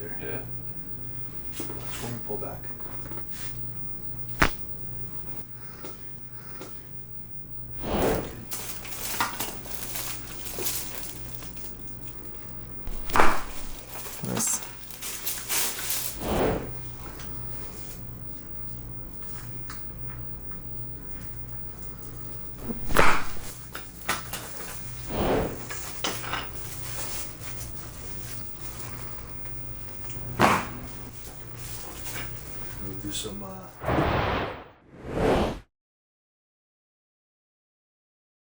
there. Yeah. Watch when we pull back. Nice. We'll do some